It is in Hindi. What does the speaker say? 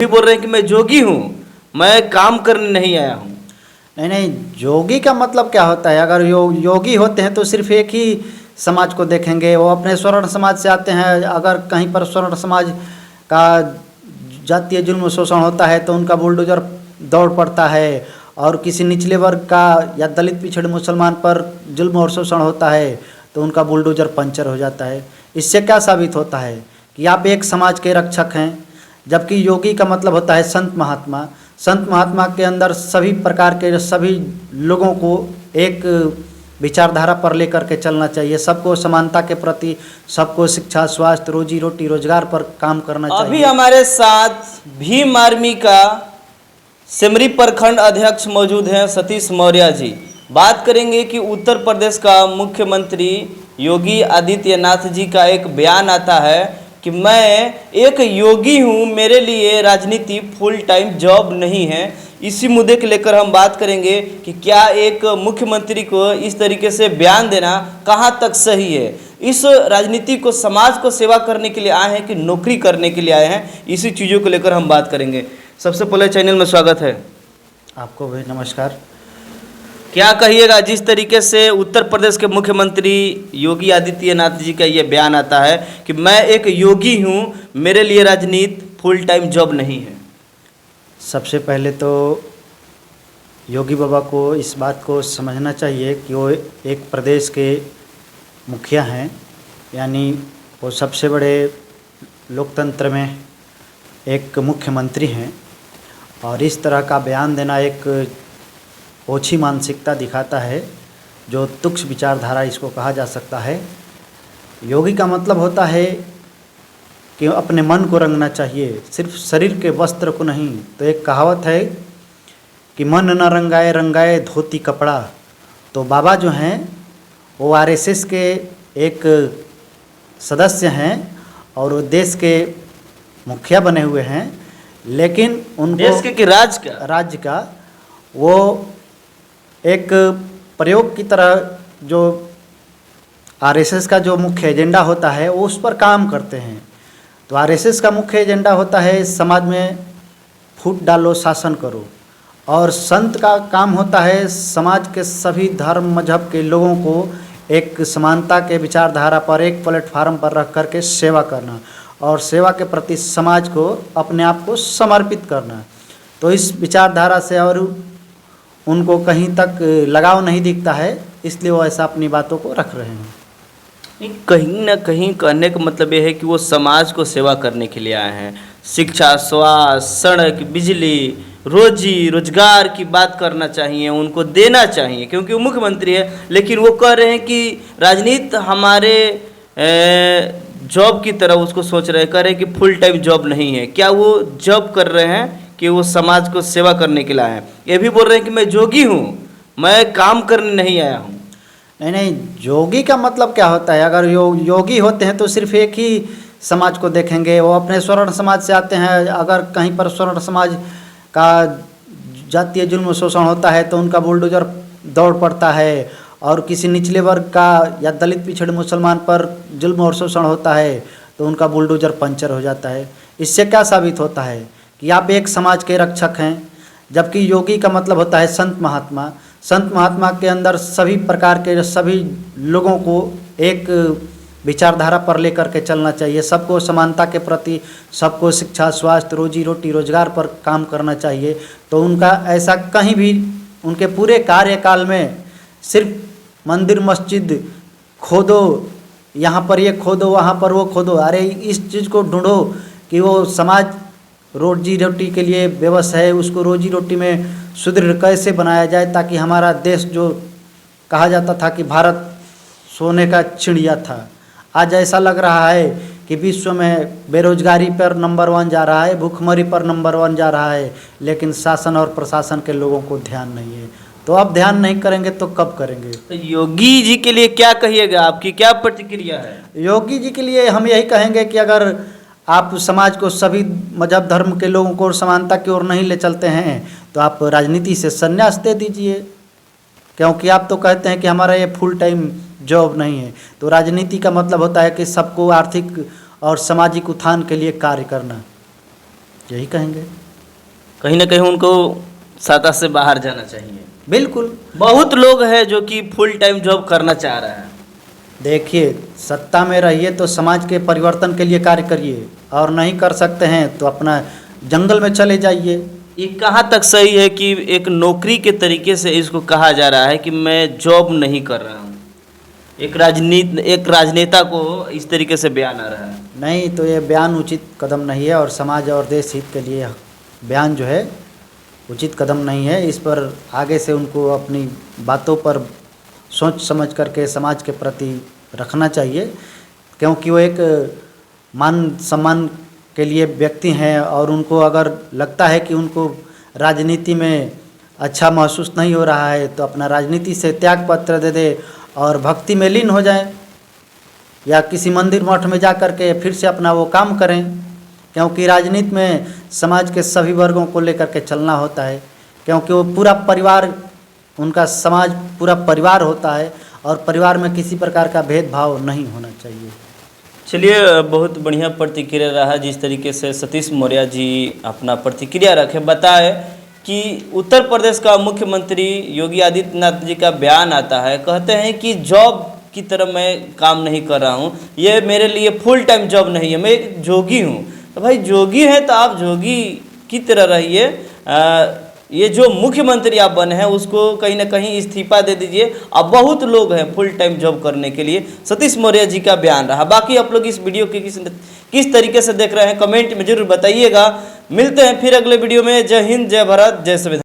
भी बोल रहे हैं कि मैं जोगी हूँ, मैं काम करने नहीं आया हूँ। नहीं नहीं, जोगी का मतलब क्या होता है? अगर योगी होते हैं तो सिर्फ एक ही समाज को देखेंगे। वो अपने स्वर्ण समाज से आते हैं, अगर कहीं पर स्वर्ण समाज का जातीय जुल्म शोषण होता है तो उनका बुलडोजर दौड़ पड़ता है, और किसी निचले वर्ग का या दलित पिछड़े मुसलमान पर जुल्म और शोषण होता है तो उनका बुलडोजर पंचर हो जाता है। इससे क्या साबित होता है कि आप एक समाज के रक्षक हैं, जबकि योगी का मतलब होता है संत महात्मा। संत महात्मा के अंदर सभी प्रकार के सभी लोगों को एक विचारधारा पर लेकर के चलना चाहिए। सबको समानता के प्रति, सबको शिक्षा, स्वास्थ्य, रोजी रोटी, रोजगार पर काम करना चाहिए। अभी हमारे साथ भीम आर्मी का सिमरी प्रखंड अध्यक्ष मौजूद हैं, सतीश मौर्य जी। बात करेंगे कि उत्तर प्रदेश का मुख्यमंत्री योगी आदित्यनाथ जी का एक बयान आता है कि मैं एक योगी हूँ, मेरे लिए राजनीति फुल टाइम जॉब नहीं है। इसी मुद्दे को लेकर हम बात करेंगे कि क्या एक मुख्यमंत्री को इस तरीके से बयान देना कहाँ तक सही है। इस राजनीति को, समाज को सेवा करने के लिए आए हैं कि नौकरी करने के लिए आए हैं, इसी चीज़ों को लेकर हम बात करेंगे। सबसे पहले चैनल में स्वागत है। आपको भी नमस्कार। क्या कहिएगा, जिस तरीके से उत्तर प्रदेश के मुख्यमंत्री योगी आदित्यनाथ जी का ये बयान आता है कि मैं एक योगी हूँ, मेरे लिए राजनीति फुल टाइम जॉब नहीं है। सबसे पहले तो योगी बाबा को इस बात को समझना चाहिए कि वो एक प्रदेश के मुखिया हैं, यानी वो सबसे बड़े लोकतंत्र में एक मुख्यमंत्री हैं, और इस तरह का बयान देना एक ओछी मानसिकता दिखाता है, जो तुच्छ विचारधारा इसको कहा जा सकता है। योगी का मतलब होता है कि अपने मन को रंगना चाहिए, सिर्फ शरीर के वस्त्र को नहीं। तो एक कहावत है कि मन न रंगाए रंगाए धोती कपड़ा। तो बाबा जो हैं वो आरएसएस के एक सदस्य हैं और वो देश के मुखिया बने हुए हैं, लेकिन उनको देश के राज्य का वो एक प्रयोग की तरह जो आरएसएस का जो मुख्य एजेंडा होता है वो उस पर काम करते हैं। तो आरएसएस का मुख्य एजेंडा होता है समाज में फूट डालो, शासन करो, और संत का काम होता है समाज के सभी धर्म मजहब के लोगों को एक समानता के विचारधारा पर, एक प्लेटफार्म पर रख करके सेवा करना, और सेवा के प्रति समाज को अपने आप को समर्पित करना। तो इस विचारधारा से और उनको कहीं तक लगाव नहीं दिखता है, इसलिए वो ऐसा अपनी बातों को रख रहे हैं। कहीं ना कहीं कहने का मतलब ये है कि वो समाज को सेवा करने के लिए आए हैं। शिक्षा, स्वास्थ्य, सड़क, बिजली, रोजी रोजगार की बात करना चाहिए, उनको देना चाहिए, क्योंकि वो मुख्यमंत्री है। लेकिन वो कह रहे हैं कि राजनीति हमारे जॉब की तरह उसको सोच रहे हैं, कह रहे हैं कि फुल टाइम जॉब नहीं है। क्या वो जॉब कर रहे हैं कि वो समाज को सेवा करने के लिए आए हैं? ये भी बोल रहे हैं कि मैं जोगी हूँ, मैं काम करने नहीं आया हूँ। नहीं नहीं, जोगी का मतलब क्या होता है? अगर योगी होते हैं तो सिर्फ एक ही समाज को देखेंगे। वो अपने स्वर्ण समाज से आते हैं, अगर कहीं पर स्वर्ण समाज का जातीय जुल्म शोषण होता है तो उनका बुलडोजर दौड़ पड़ता है, और किसी निचले वर्ग का या दलित पिछड़े मुसलमान पर जुल्म और शोषण होता है तो उनका बुलडोजर पंचर हो जाता है। इससे क्या साबित होता है कि आप एक समाज के रक्षक हैं, जबकि योगी का मतलब होता है संत महात्मा। संत महात्मा के अंदर सभी प्रकार के सभी लोगों को एक विचारधारा पर लेकर के चलना चाहिए। सबको समानता के प्रति, सबको शिक्षा, स्वास्थ्य, रोजी रोटी, रोजगार पर काम करना चाहिए। तो उनका ऐसा कहीं भी उनके पूरे कार्यकाल में सिर्फ मंदिर मस्जिद खोदो, यहाँ पर ये खोदो, वहाँ पर वो खोदो, अरे इस चीज़ को ढूंढो कि वो समाज रोजी रोटी के लिए विवश है, उसको रोजी रोटी में सुदृढ़ कैसे बनाया जाए, ताकि हमारा देश, जो कहा जाता था कि भारत सोने का चिड़िया था, आज ऐसा लग रहा है कि विश्व में बेरोजगारी पर नंबर 1 जा रहा है, भूखमरी पर नंबर 1 जा रहा है, लेकिन शासन और प्रशासन के लोगों को ध्यान नहीं है। तो अब ध्यान नहीं करेंगे तो कब करेंगे? तो योगी जी के लिए क्या कहिएगा, आपकी क्या प्रतिक्रिया है? योगी जी के लिए हम यही कहेंगे कि अगर आप समाज को, सभी मजहब धर्म के लोगों को समानता की ओर नहीं ले चलते हैं तो आप राजनीति से संन्यास दे दीजिए, क्योंकि आप तो कहते हैं कि हमारा ये फुल टाइम जॉब नहीं है। तो राजनीति का मतलब होता है कि सबको आर्थिक और सामाजिक उत्थान के लिए कार्य करना। यही कहेंगे। कहीं ना कहीं उनको सत्ता से बाहर जाना चाहिए। बिल्कुल। बहुत लोग हैं जो कि फुल टाइम जॉब करना चाह रहे हैं। देखिए, सत्ता में रहिए तो समाज के परिवर्तन के लिए कार्य करिए, और नहीं कर सकते हैं तो अपना जंगल में चले जाइए। ये कहाँ तक सही है कि एक नौकरी के तरीके से इसको कहा जा रहा है कि मैं जॉब नहीं कर रहा हूँ? एक राजनेता को इस तरीके से बयान आ रहा है। नहीं, तो ये बयान उचित कदम नहीं है, और समाज और देश हित के लिए बयान जो है उचित कदम नहीं है। इस पर आगे से उनको अपनी बातों पर सोच समझ करके समाज के प्रति रखना चाहिए, क्योंकि वो एक मान सम्मान के लिए व्यक्ति हैं, और उनको अगर लगता है कि उनको राजनीति में अच्छा महसूस नहीं हो रहा है तो अपना राजनीति से त्याग पत्र दे दे और भक्ति में लीन हो जाएं, या किसी मंदिर मठ में जा कर के फिर से अपना वो काम करें, क्योंकि राजनीति में समाज के सभी वर्गों को लेकर के चलना होता है, क्योंकि वो पूरा परिवार, उनका समाज पूरा परिवार होता है, और परिवार में किसी प्रकार का भेदभाव नहीं होना चाहिए। चलिए, बहुत बढ़िया प्रतिक्रिया रहा जिस तरीके से सतीश मौर्य जी अपना प्रतिक्रिया रखे, बताए कि उत्तर प्रदेश का मुख्यमंत्री योगी आदित्यनाथ जी का बयान आता है, कहते हैं कि जॉब की तरह मैं काम नहीं कर रहा हूँ, ये मेरे लिए फुल टाइम जॉब नहीं है, मैं एक जोगी हूँ। तो भाई जोगी है तो आप जोगी की तरह रहिए, ये जो मुख्यमंत्री आप बने हैं उसको कहीं ना कहीं इस्तीफा दे दीजिए। अब बहुत लोग हैं फुल टाइम जॉब करने के लिए। सतीश मौर्य जी का बयान रहा। बाकी आप लोग इस वीडियो के किस तरीके से देख रहे हैं कमेंट में जरूर बताइएगा। मिलते हैं फिर अगले वीडियो में। जय हिंद, जय भारत, जय संविधान।